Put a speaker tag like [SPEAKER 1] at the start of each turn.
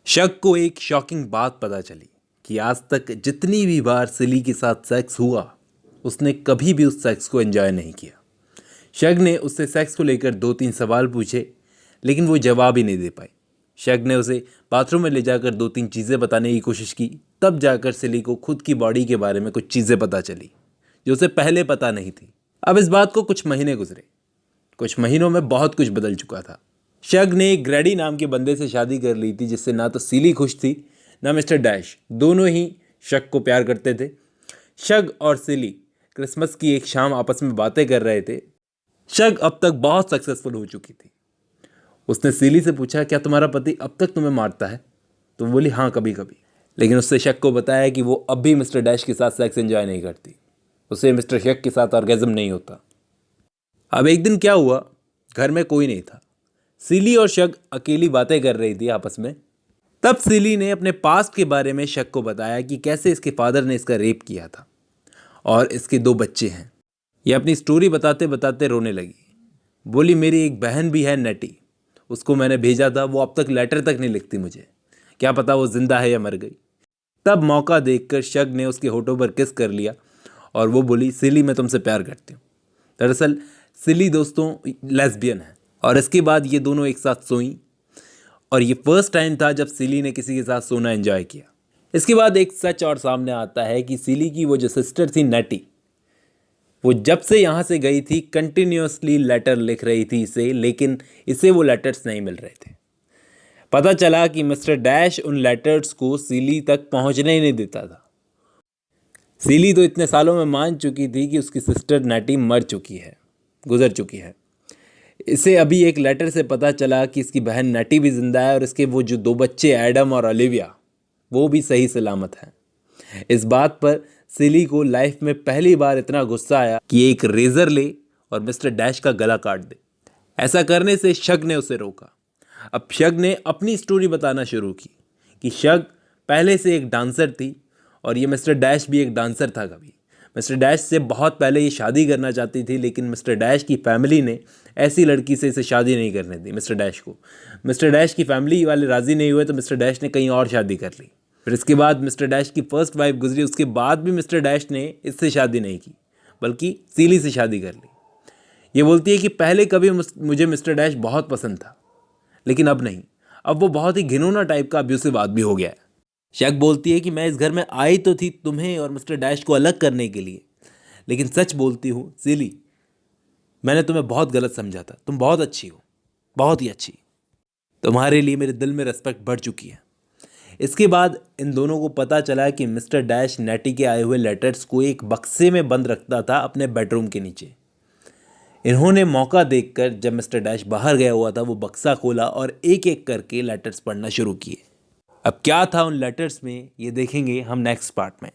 [SPEAKER 1] शक को एक शॉकिंग बात पता चली कि आज तक जितनी भी बार सिली के साथ सेक्स हुआ उसने कभी भी उस सेक्स को एंजॉय नहीं किया। शक ने उससे सेक्स को लेकर 2-3 सवाल पूछे लेकिन वो जवाब ही नहीं दे पाई। शक ने उसे बाथरूम में ले जाकर 2-3 चीज़ें बताने की कोशिश की, तब जाकर सिली को खुद की बॉडी के बारे में कुछ चीज़ें पता चली जो उसे पहले पता नहीं थी। अब इस बात को कुछ महीने गुजरे। कुछ महीनों में बहुत कुछ बदल चुका था। शक ने ग्रेडी नाम के बंदे से शादी कर ली थी जिससे ना तो सिली खुश थी ना मिस्टर डैश। दोनों ही शक को प्यार करते थे। शक और सिली क्रिसमस की एक शाम आपस में बातें कर रहे थे। शक अब तक बहुत सक्सेसफुल हो चुकी थी। उसने सिली से पूछा, क्या तुम्हारा पति अब तक तुम्हें मारता है? तो बोली, हाँ कभी कभी। लेकिन उससे शक को बताया कि वो अब भी मिस्टर डैश के साथ सेक्स एंजॉय नहीं करती। उसे मिस्टर शक के साथ ऑर्गेज़म नहीं होता। अब एक दिन क्या हुआ, घर में कोई नहीं था। सिली और शक अकेली बातें कर रही थी आपस में। तब सिली ने अपने पास्ट के बारे में शक को बताया कि कैसे इसके फादर ने इसका रेप किया था और इसके 2 बच्चे हैं। ये अपनी स्टोरी बताते बताते रोने लगी। बोली, मेरी एक बहन भी है नेटी, उसको मैंने भेजा था, वो अब तक लेटर तक नहीं लिखती मुझे, क्या पता वो जिंदा है या मर गई। तब मौका देखकर शक ने उसके होठों पर किस कर लिया और वो बोली, सिली मैं तुमसे प्यार करती हूँ। दरअसल सिली दोस्तों लेस्बियन है। और इसके बाद ये दोनों एक साथ सोईं और ये फर्स्ट टाइम था जब सिली ने किसी के साथ सोना एंजॉय किया। इसके बाद एक सच और सामने आता है कि सिली की वो जो सिस्टर थी नेटी, वो जब से यहाँ से गई थी कंटिन्यूसली लेटर लिख रही थी इसे, लेकिन इसे वो लेटर्स नहीं मिल रहे थे। पता चला कि मिस्टर डैश उन लेटर्स को सिली तक पहुँचने ही नहीं देता था। सिली तो इतने सालों में मान चुकी थी कि उसकी सिस्टर नेटी मर चुकी है, गुजर चुकी है। इसे अभी एक लेटर से पता चला कि इसकी बहन नेटी भी जिंदा है और इसके वो जो 2 बच्चे एडम और ओलिविया वो भी सही सलामत हैं। इस बात पर सिली को लाइफ में पहली बार इतना गुस्सा आया कि एक रेजर ले और मिस्टर डैश का गला काट दे। ऐसा करने से शक ने उसे रोका। अब शक ने अपनी स्टोरी बताना शुरू की कि शक पहले से एक डांसर थी और ये मिस्टर डैश भी एक डांसर था। कभी मिस्टर डैश से बहुत पहले ये शादी करना चाहती थी, लेकिन मिस्टर डैश की फैमिली ने ऐसी लड़की से इसे शादी नहीं करने दी मिस्टर डैश को। मिस्टर डैश की फैमिली वाले राज़ी नहीं हुए तो मिस्टर डैश ने कहीं और शादी कर ली। फिर इसके बाद मिस्टर डैश की फर्स्ट वाइफ गुजरी, उसके बाद भी मिस्टर डैश ने इससे शादी नहीं की बल्कि सिली से शादी कर ली। ये बोलती है कि पहले कभी मुझे मिस्टर डैश बहुत पसंद था लेकिन अब नहीं, अब वो बहुत ही घिनौना टाइप का अब्यूसिव आदमी हो गया है। शक बोलती है कि मैं इस घर में आई तो थी तुम्हें और मिस्टर डैश को अलग करने के लिए, लेकिन सच बोलती हूँ सिली, मैंने तुम्हें बहुत गलत समझा था। तुम बहुत अच्छी हो, बहुत ही अच्छी। तुम्हारे लिए मेरे दिल में रिस्पेक्ट बढ़ चुकी है। इसके बाद इन दोनों को पता चला कि मिस्टर डैश नेटी के आए हुए लेटर्स को एक बक्से में बंद रखता था अपने बेडरूम के नीचे। इन्होंने मौका देखकर जब मिस्टर डैश बाहर गया हुआ था वो बक्सा खोला और एक एक करके लेटर्स पढ़ना शुरू किए। अब क्या था उन लेटर्स में ये देखेंगे हम नेक्स्ट पार्ट में।